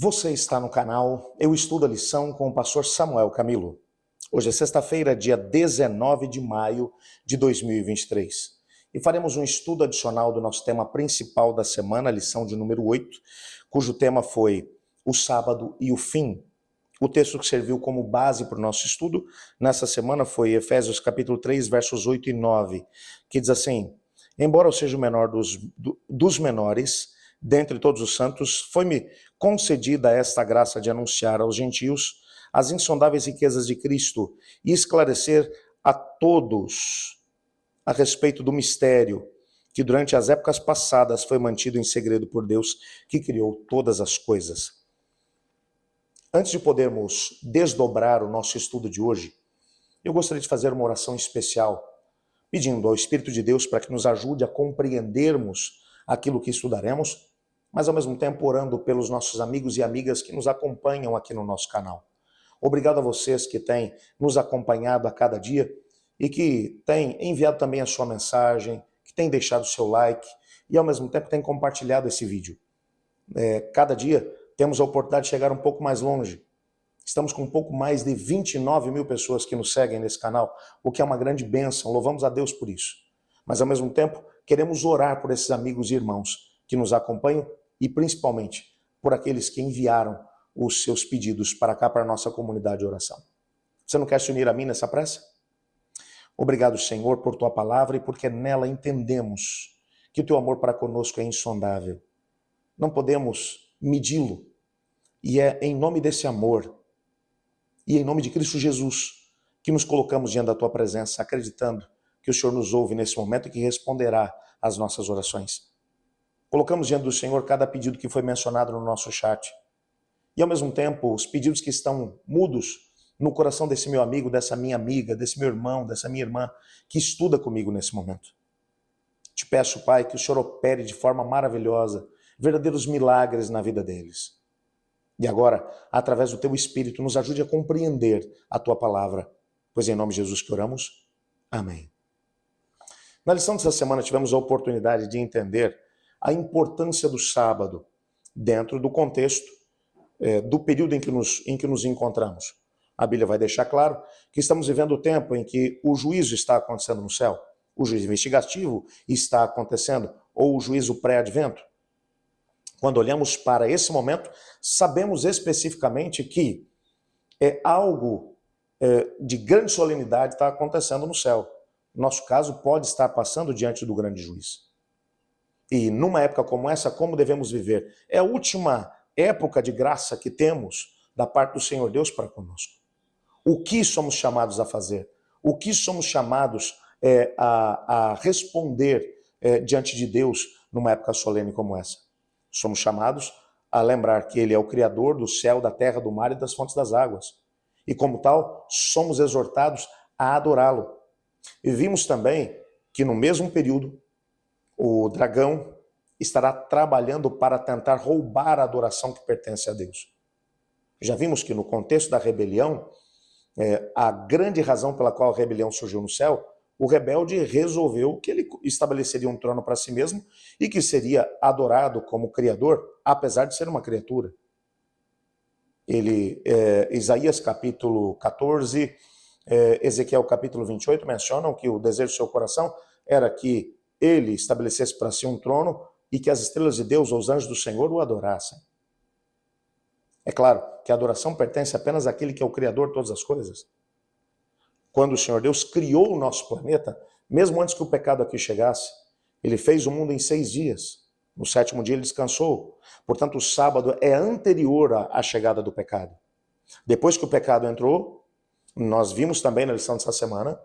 Você está no canal Eu Estudo a Lição com o pastor Samuel Camilo. Hoje é sexta-feira, dia 19 de maio de 2023. E faremos um estudo adicional do nosso tema principal da semana, a lição de número 8, cujo tema foi o sábado e o fim. O texto que serviu como base para o nosso estudo nessa semana foi Efésios capítulo 3, versos 8 e 9, que diz assim: embora eu seja o menor dos menores, dentre todos os santos, foi-me concedida esta graça de anunciar aos gentios as insondáveis riquezas de Cristo e esclarecer a todos a respeito do mistério que durante as épocas passadas foi mantido em segredo por Deus, que criou todas as coisas. Antes de podermos desdobrar o nosso estudo de hoje, eu gostaria de fazer uma oração especial, pedindo ao Espírito de Deus para que nos ajude a compreendermos aquilo que estudaremos, mas ao mesmo tempo orando pelos nossos amigos e amigas que nos acompanham aqui no nosso canal. Obrigado a vocês que têm nos acompanhado a cada dia e que têm enviado também a sua mensagem, que têm deixado o seu like e ao mesmo tempo têm compartilhado esse vídeo. Cada dia temos a oportunidade de chegar um pouco mais longe. Estamos com um pouco mais de 29 mil pessoas que nos seguem nesse canal, o que é uma grande bênção, louvamos a Deus por isso. Mas ao mesmo tempo, queremos orar por esses amigos e irmãos que nos acompanham e principalmente por aqueles que enviaram os seus pedidos para cá, para a nossa comunidade de oração. Você não quer se unir a mim nessa prece? Obrigado, Senhor, por tua palavra e porque nela entendemos que o teu amor para conosco é insondável. Não podemos medi-lo. E é em nome desse amor e em nome de Cristo Jesus que nos colocamos diante da tua presença, acreditando que o Senhor nos ouve nesse momento e que responderá às nossas orações. Colocamos diante do Senhor cada pedido que foi mencionado no nosso chat. E ao mesmo tempo, os pedidos que estão mudos no coração desse meu amigo, dessa minha amiga, desse meu irmão, dessa minha irmã, que estuda comigo nesse momento. Te peço, Pai, que o Senhor opere de forma maravilhosa verdadeiros milagres na vida deles. E agora, através do teu Espírito, nos ajude a compreender a tua palavra, pois em nome de Jesus que oramos. Amém. Na lição dessa semana tivemos a oportunidade de entender a importância do sábado dentro do contexto do período em que nos encontramos. A Bíblia vai deixar claro que estamos vivendo o tempo em que o juízo está acontecendo no céu, o juízo investigativo está acontecendo, ou o juízo pré-advento. Quando olhamos para esse momento, sabemos especificamente que algo de grande solenidade está acontecendo no céu. Nosso caso pode estar passando diante do grande juiz. E numa época como essa, como devemos viver? É a última época de graça que temos da parte do Senhor Deus para conosco. O que somos chamados a fazer? O que somos chamados a responder diante de Deus numa época solene como essa? Somos chamados a lembrar que Ele é o Criador do céu, da terra, do mar e das fontes das águas. E como tal, somos exortados a adorá-lo. E vimos também que no mesmo período, o dragão estará trabalhando para tentar roubar a adoração que pertence a Deus. Já vimos que no contexto da rebelião, a grande razão pela qual a rebelião surgiu no céu, o rebelde resolveu que ele estabeleceria um trono para si mesmo e que seria adorado como Criador, apesar de ser uma criatura. Isaías capítulo 14, Ezequiel capítulo 28 mencionam que o desejo do seu coração era que ele estabelecesse para si um trono e que as estrelas de Deus ou os anjos do Senhor o adorassem. É claro que a adoração pertence apenas àquele que é o Criador de todas as coisas. Quando o Senhor Deus criou o nosso planeta, mesmo antes que o pecado aqui chegasse, Ele fez o mundo em 6 dias. No 7º dia Ele descansou. Portanto, o sábado é anterior à chegada do pecado. Depois que o pecado entrou, nós vimos também na lição dessa semana,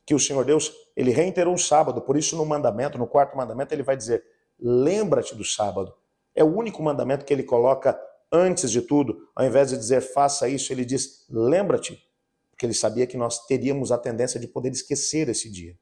que o Senhor Deus, Ele reiterou o sábado. Por isso no mandamento, no 4º mandamento, Ele vai dizer, lembra-te do sábado. É o único mandamento que Ele coloca antes de tudo. Ao invés de dizer, faça isso, Ele diz, lembra-te. Porque Ele sabia que nós teríamos a tendência de poder esquecer esse dia.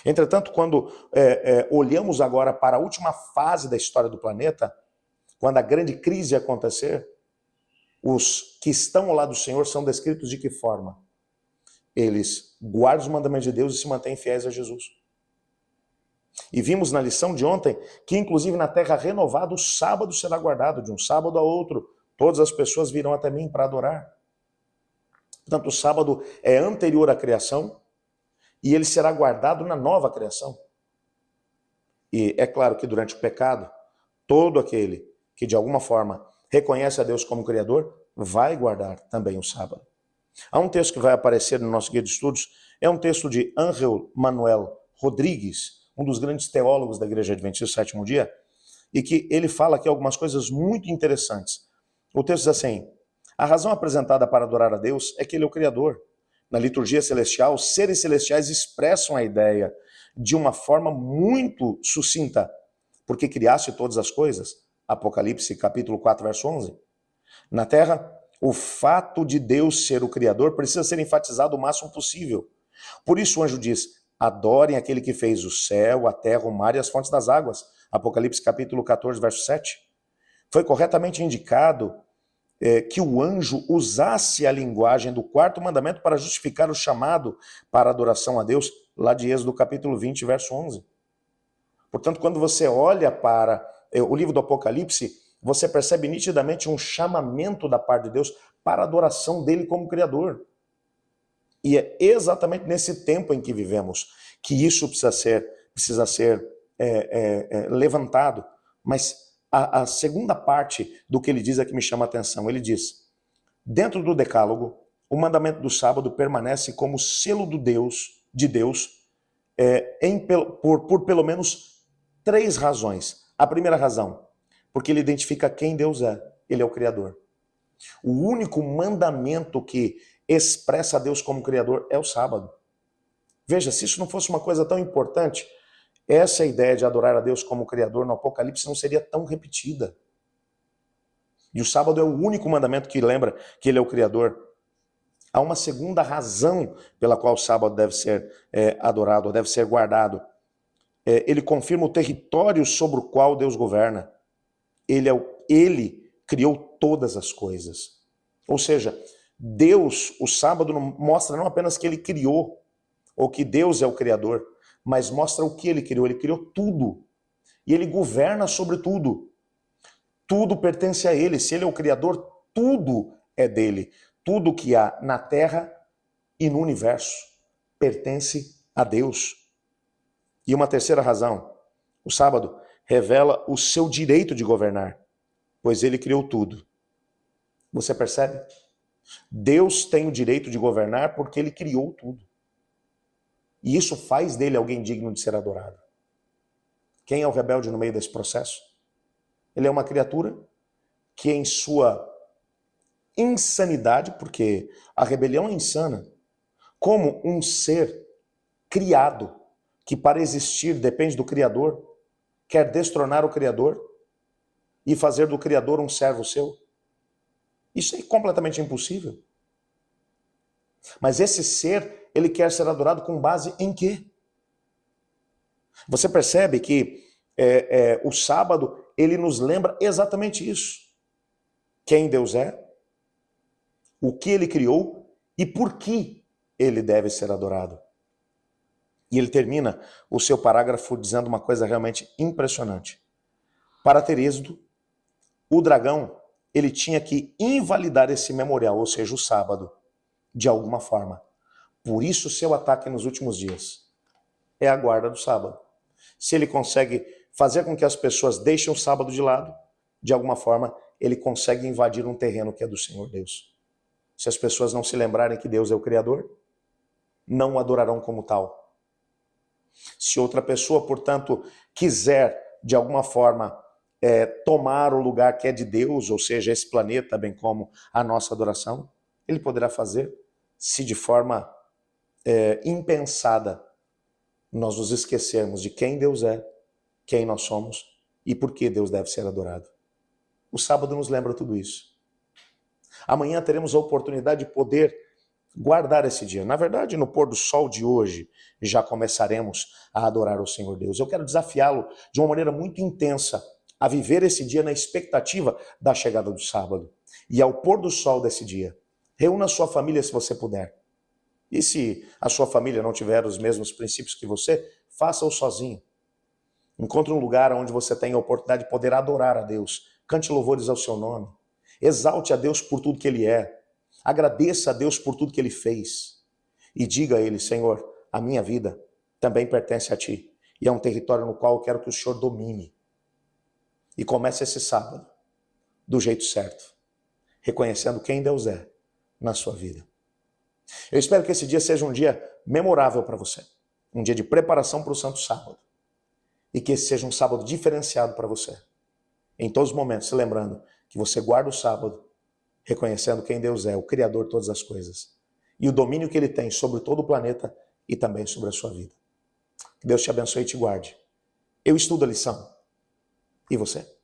Entretanto, quando olhamos agora para a última fase da história do planeta, quando a grande crise acontecer, os que estão ao lado do Senhor são descritos de que forma? Eles guardam os mandamentos de Deus e se mantêm fiéis a Jesus. E vimos na lição de ontem que, inclusive na terra renovada, o sábado será guardado de um sábado a outro, todas as pessoas virão até mim para adorar. Portanto, o sábado é anterior à criação e ele será guardado na nova criação. E é claro que durante o pecado, todo aquele que de alguma forma reconhece a Deus como Criador vai guardar também o sábado. Há um texto que vai aparecer no nosso guia de estudos, é um texto de Ángel Manuel Rodrigues, um dos grandes teólogos da Igreja Adventista do Sétimo Dia, e que ele fala aqui algumas coisas muito interessantes. O texto diz assim: a razão apresentada para adorar a Deus é que ele é o Criador. Na liturgia celestial, os seres celestiais expressam a ideia de uma forma muito sucinta, porque criaste todas as coisas. Apocalipse capítulo 4, verso 11. Na terra, o fato de Deus ser o Criador precisa ser enfatizado o máximo possível. Por isso o anjo diz: adorem aquele que fez o céu, a terra, o mar e as fontes das águas. Apocalipse capítulo 14, verso 7. Foi corretamente indicado que o anjo usasse a linguagem do quarto mandamento para justificar o chamado para adoração a Deus, lá de Êxodo capítulo 20, verso 11. Portanto, quando você olha para o livro do Apocalipse, você percebe nitidamente um chamamento da parte de Deus para a adoração dele como Criador. E é exatamente nesse tempo em que vivemos que isso precisa ser levantado. Mas a segunda parte do que ele diz é que me chama a atenção. Ele diz: dentro do decálogo, o mandamento do sábado permanece como selo de Deus por pelo menos 3 razões. A primeira razão, porque ele identifica quem Deus é. Ele é o Criador. O único mandamento que expressa Deus como Criador é o sábado. Veja, se isso não fosse uma coisa tão importante, essa ideia de adorar a Deus como Criador no Apocalipse não seria tão repetida. E o sábado é o único mandamento que lembra que ele é o Criador. Há uma segunda razão pela qual o sábado deve ser adorado, deve ser guardado. Ele confirma o território sobre o qual Deus governa. Ele criou todas as coisas. Ou seja, Deus, o sábado mostra não apenas que ele criou, ou que Deus é o Criador, mas mostra o que ele criou. Ele criou tudo. E ele governa sobre tudo. Tudo pertence a ele. Se ele é o Criador, tudo é dele. Tudo que há na terra e no universo pertence a Deus. E uma terceira razão, o sábado revela o seu direito de governar, pois ele criou tudo. Você percebe? Deus tem o direito de governar porque ele criou tudo. E isso faz dele alguém digno de ser adorado. Quem é o rebelde no meio desse processo? Ele é uma criatura que em sua insanidade, porque a rebelião é insana, como um ser criado, que para existir depende do Criador, quer destronar o Criador e fazer do Criador um servo seu. Isso é completamente impossível. Mas esse ser, ele quer ser adorado com base em quê? Você percebe que o sábado, ele nos lembra exatamente isso. Quem Deus é, o que ele criou e por que ele deve ser adorado. E ele termina o seu parágrafo dizendo uma coisa realmente impressionante. Para ter êxito, o dragão, ele tinha que invalidar esse memorial, ou seja, o sábado, de alguma forma. Por isso, seu ataque nos últimos dias é a guarda do sábado. Se ele consegue fazer com que as pessoas deixem o sábado de lado, de alguma forma, ele consegue invadir um terreno que é do Senhor Deus. Se as pessoas não se lembrarem que Deus é o Criador, não o adorarão como tal. Se outra pessoa, portanto, quiser, de alguma forma, tomar o lugar que é de Deus, ou seja, esse planeta, bem como a nossa adoração, ele poderá fazer se de forma impensada nós nos esquecermos de quem Deus é, quem nós somos e por que Deus deve ser adorado. O sábado nos lembra tudo isso. Amanhã teremos a oportunidade de poder guardar esse dia. Na verdade, no pôr do sol de hoje, já começaremos a adorar o Senhor Deus. Eu quero desafiá-lo de uma maneira muito intensa a viver esse dia na expectativa da chegada do sábado. E ao pôr do sol desse dia, reúna a sua família se você puder. E se a sua família não tiver os mesmos princípios que você, faça-o sozinho. Encontre um lugar onde você tenha a oportunidade de poder adorar a Deus. Cante louvores ao seu nome. Exalte a Deus por tudo que Ele é. Agradeça a Deus por tudo que Ele fez. E diga a Ele, Senhor, a minha vida também pertence a Ti. E é um território no qual eu quero que o Senhor domine. E comece esse sábado do jeito certo, reconhecendo quem Deus é na sua vida. Eu espero que esse dia seja um dia memorável para você. Um dia de preparação para o Santo Sábado. E que esse seja um sábado diferenciado para você. Em todos os momentos, se lembrando que você guarda o sábado, reconhecendo quem Deus é, o Criador de todas as coisas. E o domínio que Ele tem sobre todo o planeta e também sobre a sua vida. Que Deus te abençoe e te guarde. Eu estudo a lição. E você?